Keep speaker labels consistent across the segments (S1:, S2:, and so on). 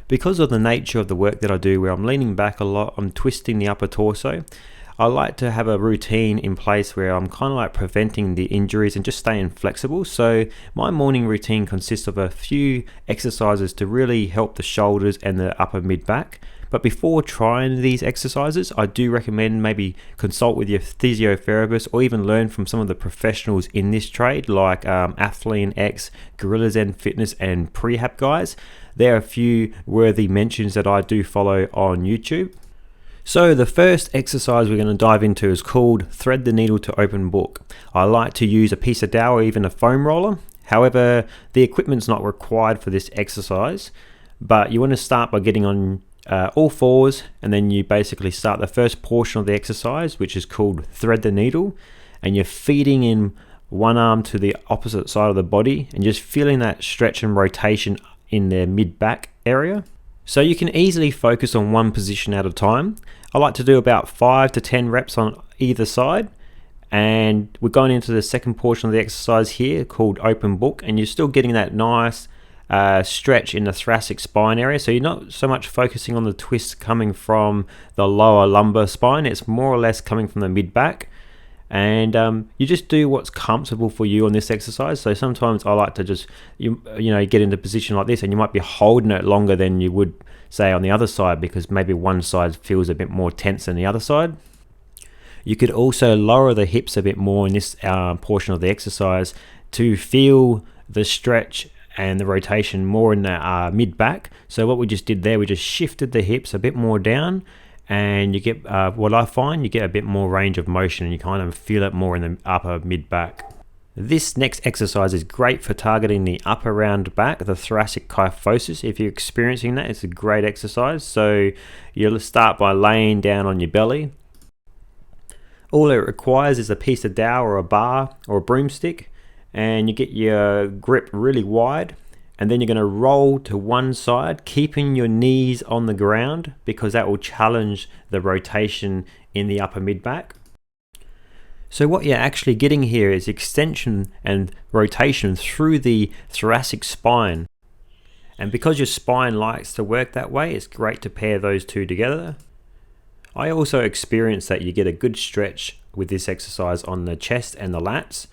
S1: Because of the nature of the work that I do, where I'm leaning back a lot, I'm twisting the upper torso, I like to have a routine in place where I'm kind of like preventing the injuries and just staying flexible. So my morning routine consists of a few exercises to really help the shoulders and the upper mid back. But before trying these exercises, I do recommend maybe consult with your physiotherapist or even learn from some of the professionals in this trade, like Athlean X, Gorilla Zen Fitness, and Prehab guys. There are a few worthy mentions that I do follow on YouTube. So the first exercise we're going to dive into is called thread the needle to open book. I like to use a piece of dowel or even a foam roller. However, the equipment's not required for this exercise, but you want to start by getting on all fours, and then you basically start the first portion of the exercise, which is called thread the needle, and you're feeding in one arm to the opposite side of the body and just feeling that stretch and rotation in the mid back area. So you can easily focus on one position at a time. I like to do about 5 to 10 reps on either side, and we're going into the second portion of the exercise here called open book, and you're still getting that nice stretch in the thoracic spine area. So you're not so much focusing on the twist coming from the lower lumbar spine, it's more or less coming from the mid back. And you just do what's comfortable for you on this exercise. So sometimes I like to just you know get into a position like this, and you might be holding it longer than you would say on the other side, because maybe one side feels a bit more tense than the other side. You could also lower the hips a bit more in this portion of the exercise to feel the stretch and the rotation more in the mid back. So what we just did there, we just shifted the hips a bit more down, and you get what I find, you get a bit more range of motion, and you kind of feel it more in the upper mid back. This next exercise is great for targeting the upper round back, the thoracic kyphosis. If you're experiencing that, it's a great exercise. So you'll start by laying down on your belly. All it requires is a piece of dowel or a bar or a broomstick, and you get your grip really wide, and then you're going to roll to one side, keeping your knees on the ground, because that will challenge the rotation in the upper mid back. So what you're actually getting here is extension and rotation through the thoracic spine. And because your spine likes to work that way, it's great to pair those two together. I also experience that you get a good stretch with this exercise on the chest and the lats.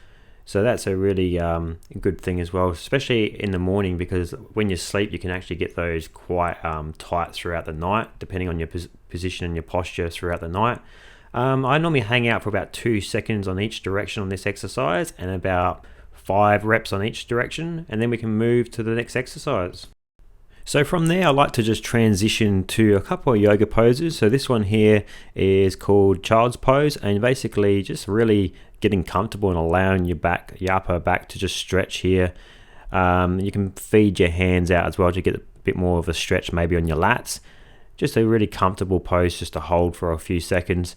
S1: So that's a really good thing as well, especially in the morning, because when you sleep, you can actually get those quite tight throughout the night, depending on your position and your posture throughout the night. I normally hang out for about 2 seconds on each direction on this exercise, and about 5 reps on each direction, and then we can move to the next exercise. So from there, I like to just transition to a couple of yoga poses. So this one here is called child's pose, and basically just really getting comfortable and allowing your upper back to just stretch here. You can feed your hands out as well to get a bit more of a stretch maybe on your lats. Just a really comfortable pose just to hold for a few seconds.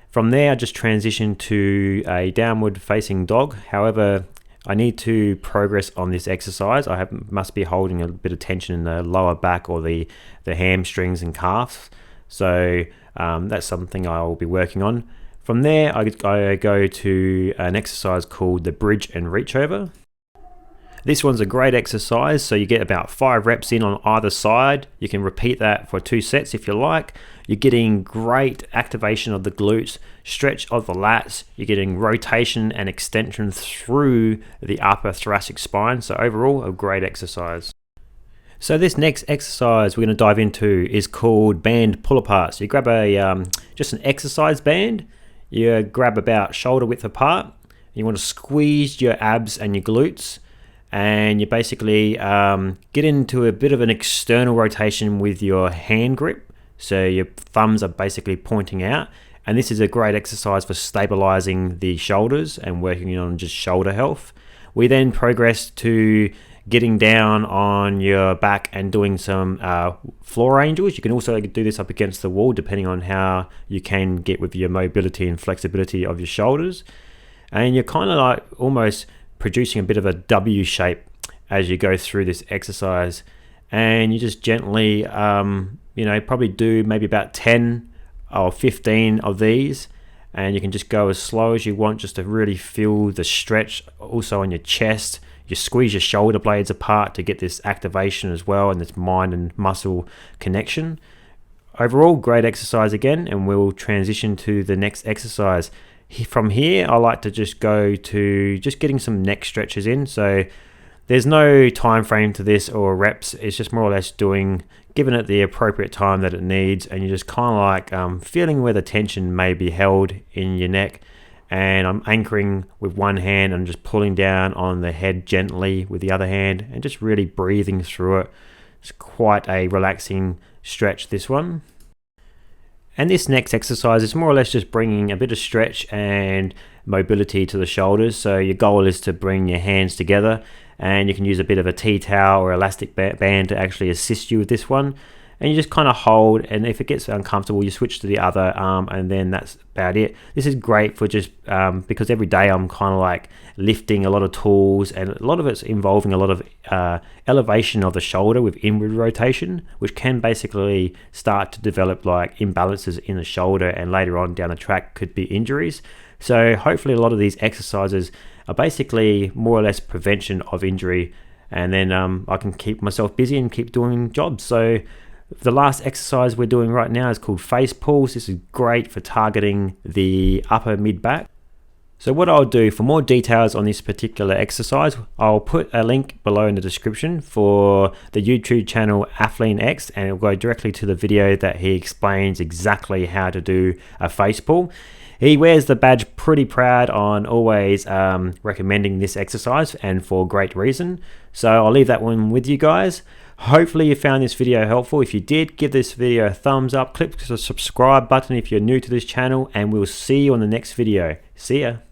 S1: From there, I just transition to a downward facing dog. However, I need to progress on this exercise. Must be holding a bit of tension in the lower back or the hamstrings and calves. So that's something I will be working on. From there, I go to an exercise called the bridge and reach over. This one's a great exercise, so you get about 5 reps in on either side. You can repeat that for 2 sets if you like. You're getting great activation of the glutes, stretch of the lats. You're getting rotation and extension through the upper thoracic spine. So overall, a great exercise. So this next exercise we're going to dive into is called band pull-apart. So you grab just an exercise band. You grab about shoulder width apart. You want to squeeze your abs and your glutes, and you basically get into a bit of an external rotation with your hand grip. So your thumbs are basically pointing out, and this is a great exercise for stabilizing the shoulders and working on just shoulder health. We then progress to getting down on your back and doing some floor angels. You can also do this up against the wall, depending on how you can get with your mobility and flexibility of your shoulders. And you're kind of like almost producing a bit of a W shape as you go through this exercise. And you just gently, probably do maybe about 10 or 15 of these. And you can just go as slow as you want, just to really feel the stretch also on your chest, you squeeze your shoulder blades apart to get this activation as well, and this mind and muscle connection. Overall, great exercise again, and we'll transition to the next exercise. From here, I like to just go to just getting some neck stretches in. So there's no time frame to this or reps. It's just more or less giving it the appropriate time that it needs, and you're just kind of like feeling where the tension may be held in your neck. And I'm anchoring with one hand and just pulling down on the head gently with the other hand, and just really breathing through it. It's quite a relaxing stretch, this one. And this next exercise is more or less just bringing a bit of stretch and mobility to the shoulders. So your goal is to bring your hands together, and you can use a bit of a tea towel or elastic band to actually assist you with this one. And you just kind of hold, and if it gets uncomfortable, you switch to the other arm, and then that's about it. This is great for just because every day I'm kind of like lifting a lot of tools, and a lot of it's involving a lot of elevation of the shoulder with inward rotation, which can basically start to develop like imbalances in the shoulder, and later on down the track could be injuries. So hopefully a lot of these exercises are basically more or less prevention of injury, and then I can keep myself busy and keep doing jobs. So the last exercise we're doing right now is called face pulls. This is great for targeting the upper mid back. So what I'll do, for more details on this particular exercise, I'll put a link below in the description for the YouTube channel AthleanX, and it'll go directly to the video that he explains exactly how to do a face pull. He wears the badge pretty proud on always recommending this exercise, and for great reason. So I'll leave that one with you guys. Hopefully you found this video helpful. If you did, give this video a thumbs up, click the subscribe button if you're new to this channel, and we'll see you on the next video. See ya.